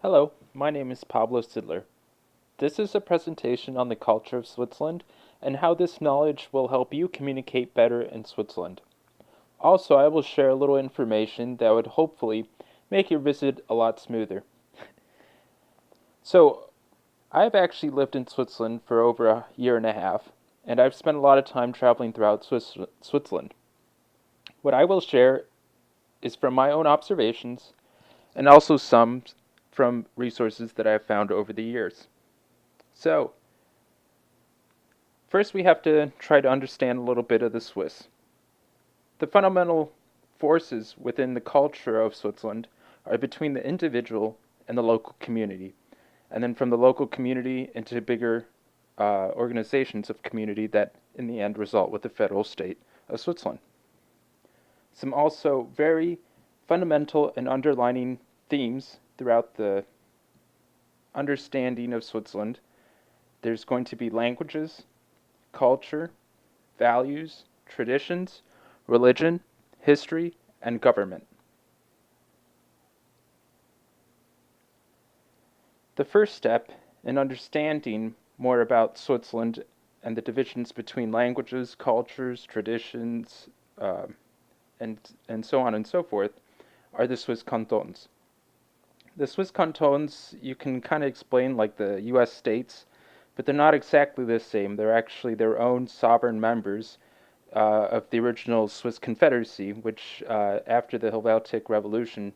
Hello, my name is Pablo Sidler. This is a presentation on the culture of Switzerland and how this knowledge will help you communicate better in Switzerland. Also, I will share a little information that would hopefully make your visit a lot smoother. So, I've actually lived in Switzerland for over a year and a half, and I've spent a lot of time traveling throughout Switzerland. What I will share is from my own observations and also some from resources that I've found over the years. So, first we have to try to understand a little bit of the Swiss. The fundamental forces within the culture of Switzerland are between the individual and the local community, and then from the local community into bigger organizations of community that in the end result with the federal state of Switzerland. Some also very fundamental and underlining themes throughout the understanding of Switzerland. There's going to be languages, culture, values, traditions, religion, history, and government. The first step in understanding more about Switzerland and the divisions between languages, cultures, traditions, and so on and so forth are the Swiss cantons. The Swiss cantons you can kind of explain like the U.S. states, but they're not exactly the same. They're actually their own sovereign members of the original Swiss Confederacy, which after the Helvetic Revolution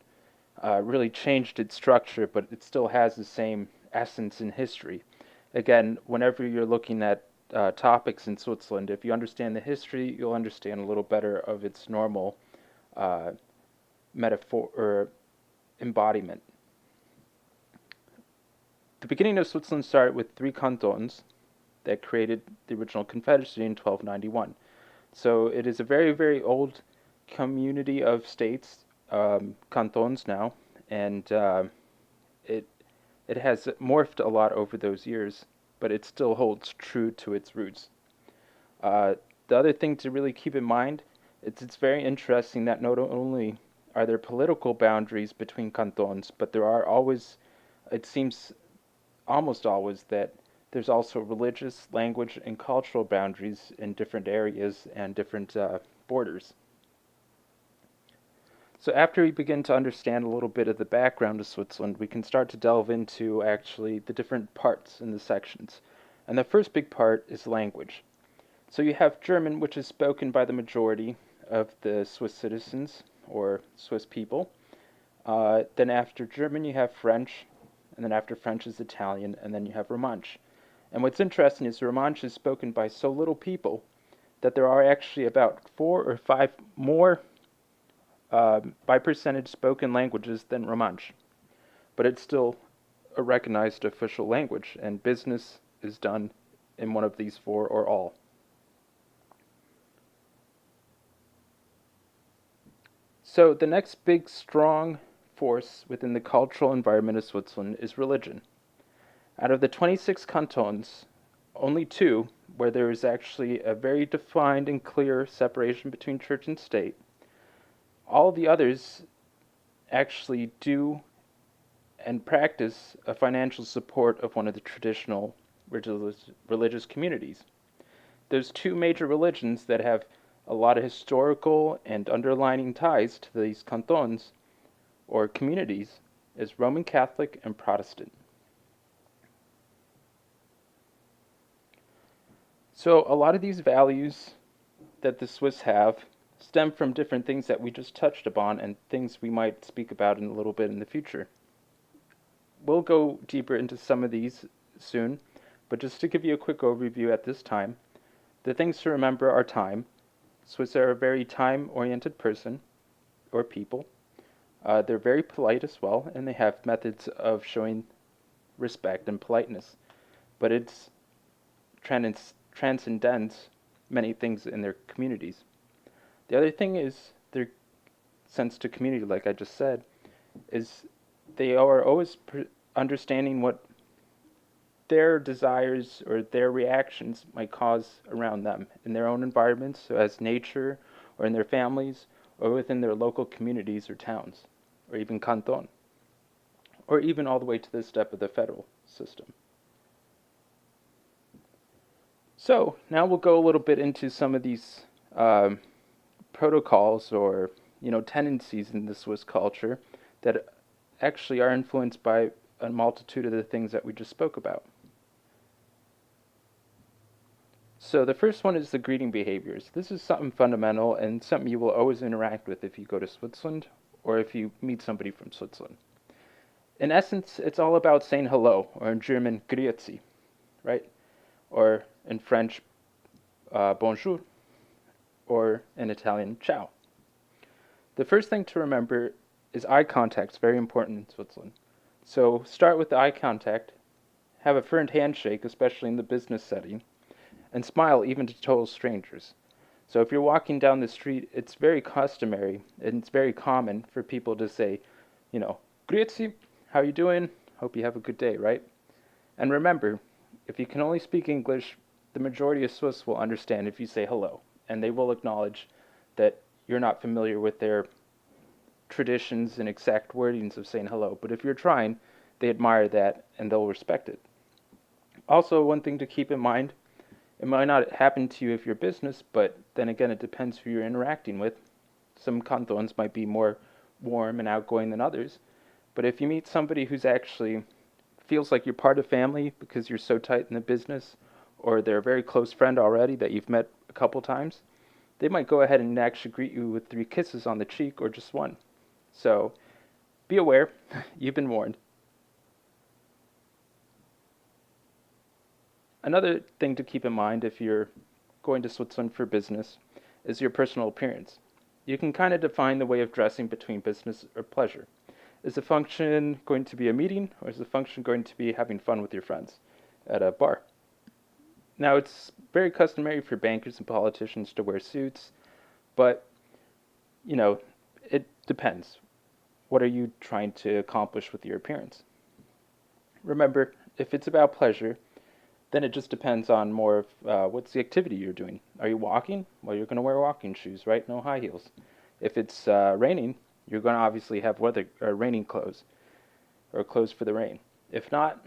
really changed its structure, but it still has the same essence and history. Again, whenever you're looking at topics in Switzerland, if you understand the history, you'll understand a little better of its normal metaphor or embodiment. The beginning of Switzerland started with 3 cantons that created the original Confederacy in 1291. So it is a very, very old community of states, cantons now, and it has morphed a lot over those years, but it still holds true to its roots. The other thing to really keep in mind is it's very interesting that not only are there political boundaries between cantons, but there are always, it seems almost always, that there's also religious, language, and cultural boundaries in different areas and different borders. So after we begin to understand a little bit of the background of Switzerland, we can start to delve into actually the different parts in the sections. And the first big part is language. So you have German, which is spoken by the majority of the Swiss citizens or Swiss people. Then after German, you have French, and then after French is Italian, and then you have Romansh. And what's interesting is Romansh is spoken by so little people that there are actually about 4 or 5 more by percentage spoken languages than Romansh. But it's still a recognized official language, and business is done in one of these 4 or all. So the next big strong force within the cultural environment of Switzerland is religion. Out of the 26 cantons, only 2 where there is actually a very defined and clear separation between church and state. All the others actually do and practice a financial support of one of the traditional religious communities. There's 2 major religions that have a lot of historical and underlining ties to these cantons or communities is Roman Catholic and Protestant. So a lot of these values that the Swiss have stem from different things that we just touched upon and things we might speak about in a little bit in the future. We'll go deeper into some of these soon, but just to give you a quick overview at this time, the things to remember are time. Swiss are a very time-oriented person or people. They're very polite as well, and they have methods of showing respect and politeness. But it transcends many things in their communities. The other thing is their sense to community, like I just said, is they are always understanding what their desires or their reactions might cause around them in their own environments, so as nature or in their families or within their local communities or towns or even canton or even all the way to the step of the federal system. So now we'll go a little bit into some of these protocols or tendencies in the Swiss culture that actually are influenced by a multitude of the things that we just spoke about. So the first one is the greeting behaviors. This is something fundamental and something you will always interact with if you go to Switzerland or if you meet somebody from Switzerland. In essence, it's all about saying hello, or in German, grüezi, right? Or in French, bonjour, or in Italian, ciao. The first thing to remember is eye contact is very important in Switzerland. So start with the eye contact, have a firm handshake, especially in the business setting, and smile even to total strangers. So if you're walking down the street, it's very customary and it's very common for people to say, grüezi, how you doing? Hope you have a good day, right? And remember, if you can only speak English, the majority of Swiss will understand if you say hello, and they will acknowledge that you're not familiar with their traditions and exact wordings of saying hello. But if you're trying, they admire that and they'll respect it. Also, one thing to keep in mind, it might not happen to you if you're business, but then again, it depends who you're interacting with. Some cantons might be more warm and outgoing than others. But if you meet somebody who's actually feels like you're part of family because you're so tight in the business, or they're a very close friend already that you've met a couple times, they might go ahead and actually greet you with 3 kisses on the cheek or just 1. So be aware, you've been warned. Another thing to keep in mind if you're going to Switzerland for business is your personal appearance. You can kind of define the way of dressing between business or pleasure. Is the function going to be a meeting, or is the function going to be having fun with your friends at a bar? Now, it's very customary for bankers and politicians to wear suits, but, it depends. What are you trying to accomplish with your appearance? Remember, if it's about pleasure, then it just depends on more of what's the activity you're doing. Are you walking? Well, you're going to wear walking shoes, right? No high heels. If it's raining, you're going to obviously have raining clothes or clothes for the rain. If not,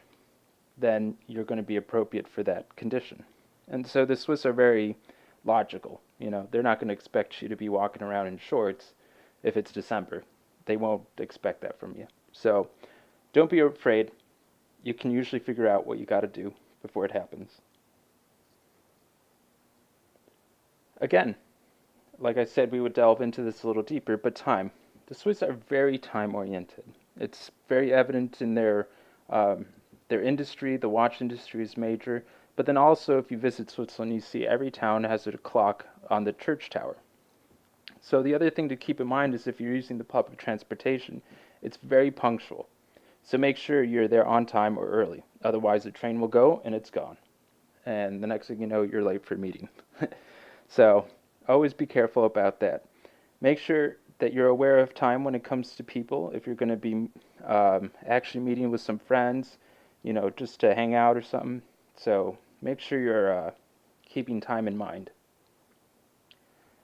then you're going to be appropriate for that condition. And so the Swiss are very logical. They're not going to expect you to be walking around in shorts if it's December. They won't expect that from you. So don't be afraid. You can usually figure out what you got to do before it happens. Again, like I said, we would delve into this a little deeper, but time. The Swiss are very time-oriented. It's very evident in their industry. The watch industry is major. But then also, if you visit Switzerland, you see every town has a clock on the church tower. So the other thing to keep in mind is if you're using the public transportation, it's very punctual. So make sure you're there on time or early. Otherwise, the train will go and it's gone. And the next thing you know, you're late for a meeting. So always be careful about that. Make sure that you're aware of time when it comes to people. If you're going to be actually meeting with some friends, just to hang out or something. So make sure you're keeping time in mind.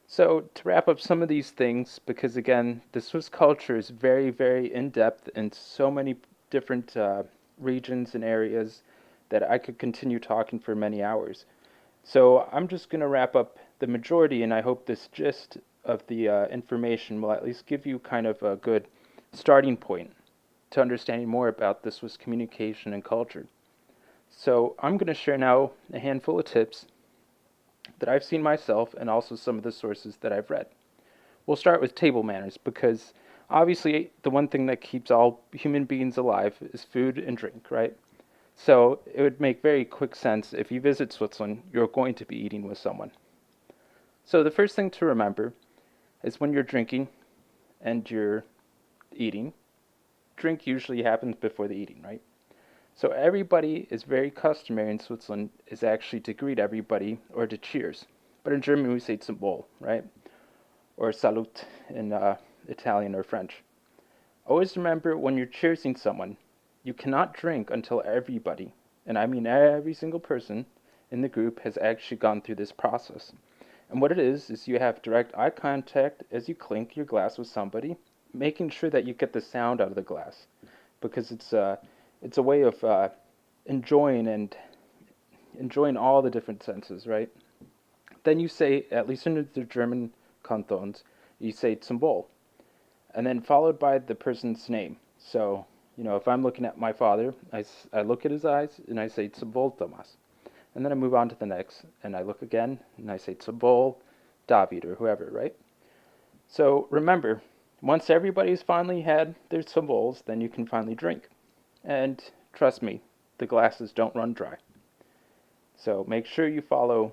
So to wrap up some of these things, because again, the Swiss culture is very, very in-depth in so many different regions and areas that I could continue talking for many hours. So I'm just going to wrap up the majority, and I hope this gist of the information will at least give you kind of a good starting point to understanding more about the Swiss communication and culture. So I'm going to share now a handful of tips that I've seen myself and also some of the sources that I've read. We'll start with table manners because obviously the one thing that keeps all human beings alive is food and drink, right? So it would make very quick sense if you visit Switzerland, you're going to be eating with someone. So the first thing to remember is when you're drinking and you're eating, drink usually happens before the eating, right? So everybody is very customary in Switzerland is actually to greet everybody or to cheers. But in German we say zum Wohl, right? Or salut in Italian or French. Always remember when you're cheersing someone, you cannot drink until everybody, and I mean every single person in the group has actually gone through this process. And what it is you have direct eye contact as you clink your glass with somebody, making sure that you get the sound out of the glass. because it's a way of enjoying all the different senses, right? Then you say, at least in the German cantons, you say zum Wohl, and then followed by the person's name. So, if I'm looking at my father, I look at his eyes and I say zum Wohl, Thomas. And then I move on to the next, and I look again, and I say zum Wohl, David, or whoever, right? So remember, once everybody's finally had their zum Wohls, then you can finally drink. And trust me, the glasses don't run dry. So make sure you follow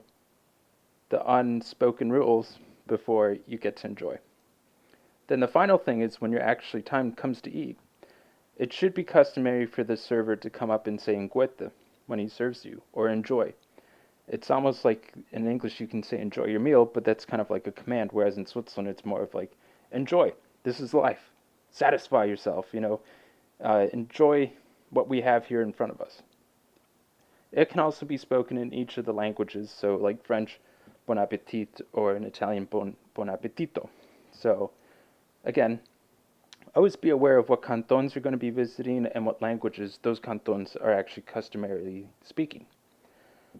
the unspoken rules before you get to enjoy. Then the final thing is when your actually time comes to eat, it should be customary for the server to come up and say "enguete" when he serves you, or "enjoy." It's almost like in English you can say "enjoy your meal," but that's kind of like a command, whereas in Switzerland it's more of like "enjoy. This is life. Satisfy yourself. Enjoy what we have here in front of us." It can also be spoken in each of the languages, so like French, bon appetit, or in Italian, bon appetito. So, again, always be aware of what cantons you're going to be visiting and what languages those cantons are actually customarily speaking.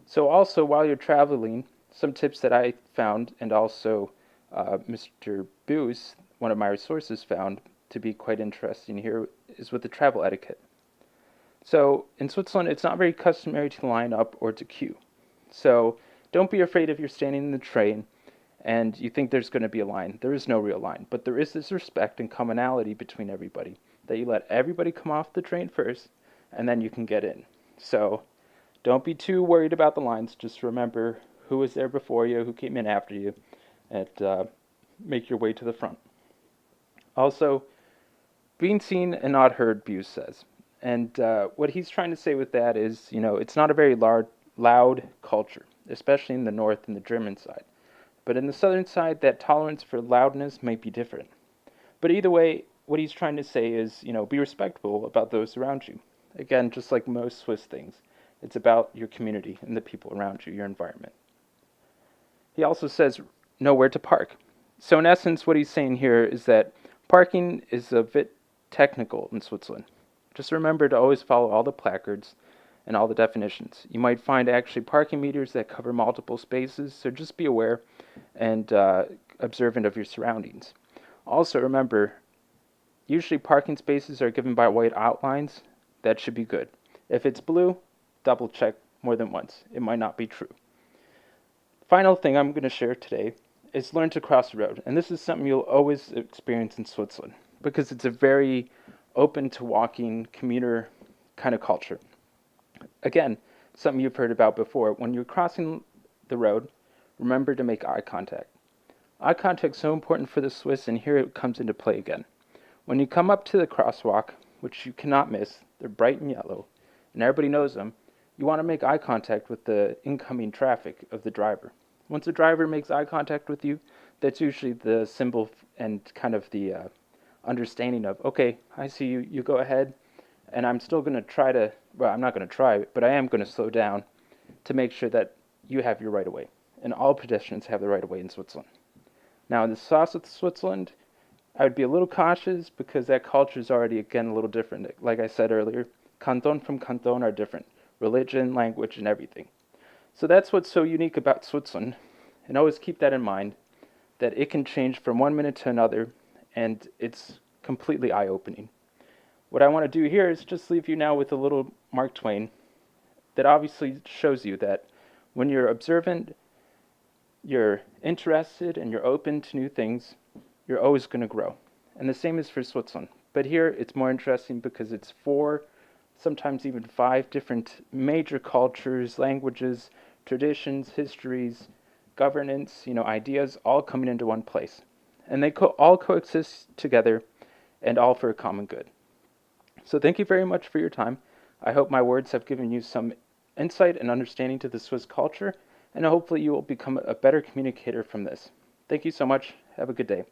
So also, while you're traveling, some tips that I found, and also Mr. Bewes, one of my resources, found to be quite interesting here, is with the travel etiquette. So in Switzerland, it's not very customary to line up or to queue. So don't be afraid if you're standing in the train and you think there's going to be a line. There is no real line, but there is this respect and commonality between everybody, that you let everybody come off the train first, and then you can get in. So don't be too worried about the lines. Just remember who was there before you, who came in after you, and make your way to the front. Also, being seen and not heard, Bewes says. And what he's trying to say with that is, it's not a very loud culture, especially in the north and the German side. But in the southern side, that tolerance for loudness might be different. But either way, what he's trying to say is, be respectful about those around you. Again, just like most Swiss things, it's about your community and the people around you, your environment. He also says, know where to park. So in essence, what he's saying here is that parking is a bit technical in Switzerland. Just remember to always follow all the placards and all the definitions. You might find actually parking meters that cover multiple spaces, so just be aware and observant of your surroundings. Also remember, usually parking spaces are given by white outlines. That should be good. If it's blue, double check more than once. It might not be true. Final thing I'm going to share today is learn to cross the road. And this is something you'll always experience in Switzerland because it's a very open to walking commuter kind of culture. Again, something you've heard about before. When you're crossing the road, remember to make eye contact. Eye contact is so important for the Swiss, and here it comes into play again. When you come up to the crosswalk, which you cannot miss, they're bright and yellow, and everybody knows them, you want to make eye contact with the incoming traffic of the driver. Once the driver makes eye contact with you, that's usually the symbol and kind of the understanding of, okay, I see you, you go ahead, and I'm still going to try to, well, I'm not going to try, but I am going to slow down to make sure that you have your right of way. And all pedestrians have the right of way in Switzerland. Now, in the south of Switzerland, I would be a little cautious because that culture is already, again, a little different. Like I said earlier, canton from canton are different. Religion, language, and everything. So that's what's so unique about Switzerland. And always keep that in mind, that it can change from one minute to another, and it's completely eye-opening. What I want to do here is just leave you now with a little Mark Twain that obviously shows you that when you're observant, you're interested, and you're open to new things, you're always going to grow. And the same is for Switzerland. But here it's more interesting because it's 4, sometimes even 5 different major cultures, languages, traditions, histories, governance, ideas all coming into one place. And they all coexist together and all for a common good. So thank you very much for your time. I hope my words have given you some insight and understanding to the Swiss culture, and hopefully you will become a better communicator from this. Thank you so much. Have a good day.